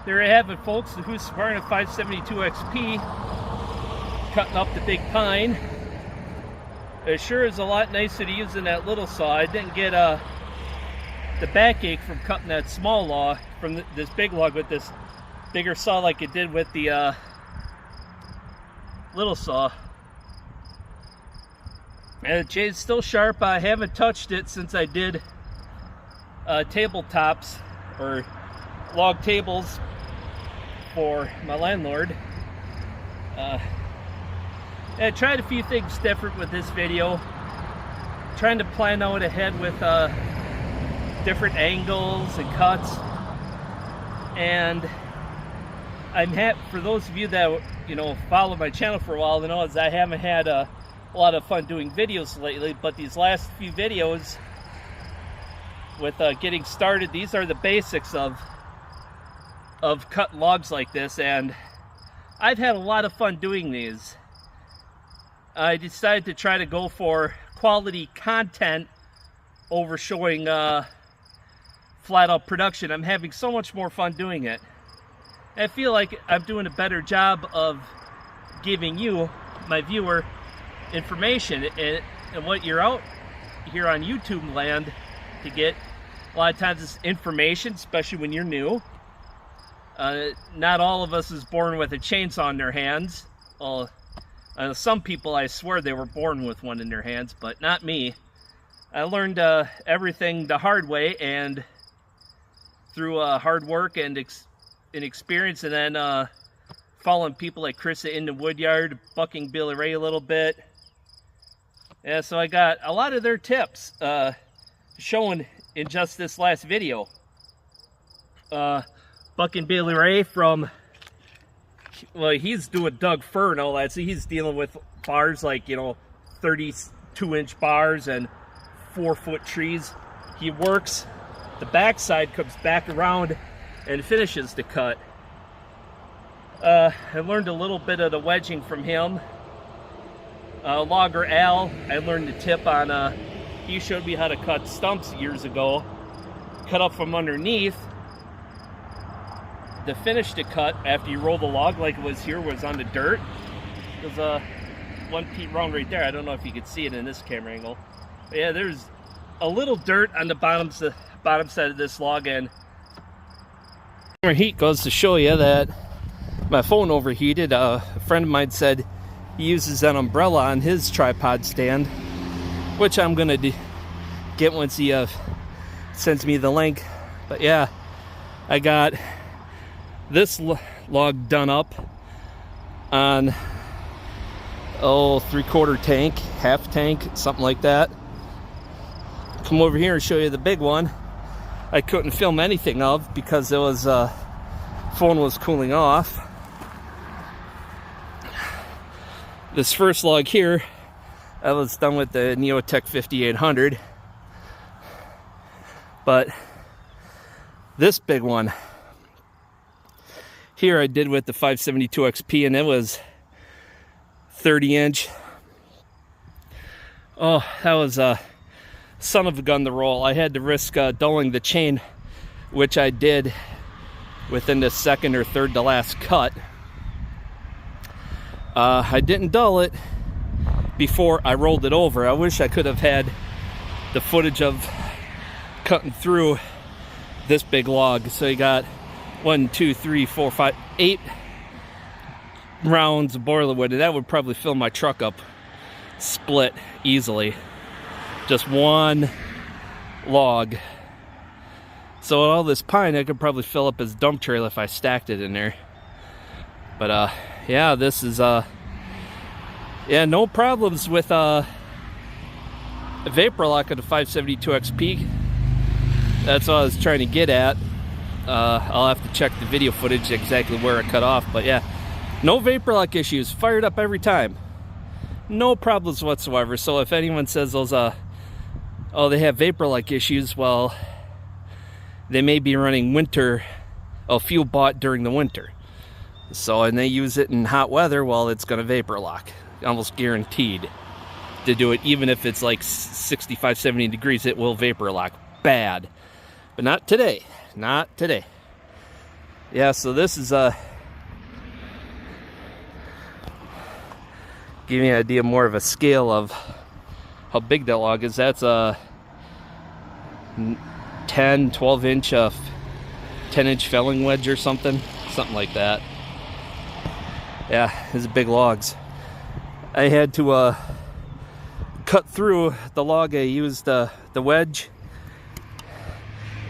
There you have it, folks, the Husqvarna 572Xp cutting up the big pine. It sure is a lot nicer to use than that little saw. I didn't get the backache from cutting that small log from this big log with this bigger saw like it did with the little saw. And the jade's still sharp. I haven't touched it since I did tabletops or log tables for my landlord. I tried a few things different with this video, trying to plan out ahead with different angles and cuts. And I'm happy, for those of you that follow my channel for a while, know is I haven't had a lot of fun doing videos lately, but these last few videos with getting started, these are the basics of cutting logs like this, and I've had a lot of fun doing these. I decided to try to go for quality content over showing flat out production. I'm having so much more fun doing it. I feel like I'm doing a better job of giving you, my viewer, information, and what you're out here on YouTube land to get. A lot of times it's information, especially when you're new. Not all of us is born with a chainsaw in their hands. Well, some people, I swear they were born with one in their hands, but not me. I learned everything the hard way, and through hard work and experience, and then following people like Chris in the Woodyard, bucking Billy Ray a little bit. Yeah, so I got a lot of their tips shown in just this last video. Bucking Billy Ray from, well, he's doing Doug fir and all that, so he's dealing with bars like 32-inch bars and 4-foot trees. He works the backside, comes back around and finishes the cut. I learned a little bit of the wedging from him. Logger Al, I learned the tip on, he showed me how to cut stumps years ago. Cut up from underneath. To finish the cut after you roll the log like it was here, was on the dirt. There's one peat round right there. I don't know if you can see it in this camera angle. But yeah, there's a little dirt on the bottom side of this log, and heat goes to show you that my phone overheated. A friend of mine said he uses an umbrella on his tripod stand, which I'm gonna get once he sends me the link. But yeah, I got this log done up on 3/4 tank, half tank, something like that. Come over here and show you the big one. I couldn't film anything of because it was phone was cooling off. This first log here, I was done with the Neotech 5800, but this big one here I did with the 572Xp, and it was 30-inch. Oh, that was a son of a gun to roll. I had to risk dulling the chain, which I did within the second or third to last cut. I didn't dull it before I rolled it over. I wish I could have had the footage of cutting through this big log. So you got 1, 2, 3, 4, 5, 8 rounds of boiler wood, and that would probably fill my truck up split easily. Just one log. So all this pine, I could probably fill up his dump trailer if I stacked it in there. But yeah, this is yeah, no problems with a vapor lock of the 572Xp. That's what I was trying to get at. I'll have to check the video footage exactly where I cut off, but yeah, no vapor lock issues. Fired up every time, no problems whatsoever. So if anyone says those oh, they have vapor lock issues, well, they may be running fuel bought during the winter. So, and they use it in hot weather, well, it's gonna vapor lock, almost guaranteed to do it. Even if it's like 65, 70 degrees, it will vapor lock bad. But not today. Not today. Yeah, so this is give me an idea more of a scale of how big that log is. That's a 12 inch 10-inch felling wedge or something like that. Yeah, these are big logs. I had to cut through the log. I used the wedge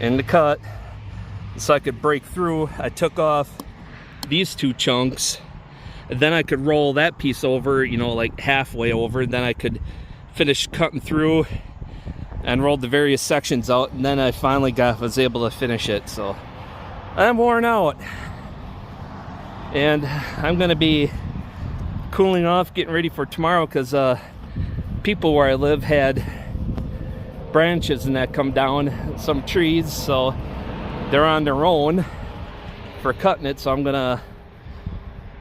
and the cut so I could break through. I took off these two chunks, and then I could roll that piece over, you know, like halfway over, and then I could finish cutting through and rolled the various sections out, and then I finally was able to finish it. So I'm worn out, and I'm gonna be cooling off, getting ready for tomorrow, because people where I live had branches and that come down, some trees, so they're on their own for cutting it. So I'm gonna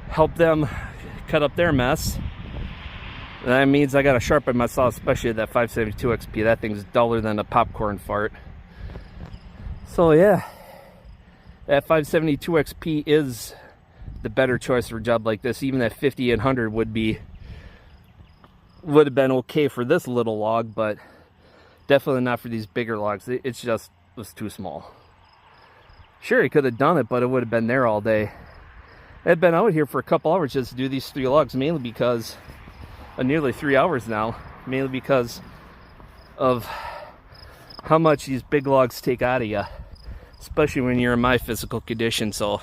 help them cut up their mess. That means I gotta sharpen my saw, especially that 572XP. That thing's duller than a popcorn fart. So yeah, that 572XP is the better choice for a job like this. Even that 50 and 100 would have been okay for this little log, but definitely not for these bigger logs. It's just was too small. Sure, he could have done it, but it would have been there all day. I've been out here for a couple hours just to do these 3 logs, mainly because nearly 3 hours now, mainly because of how much these big logs take out of you, especially when you're in my physical condition. So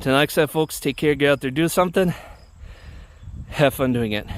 till next time, folks, take care, get out there, do something, have fun doing it.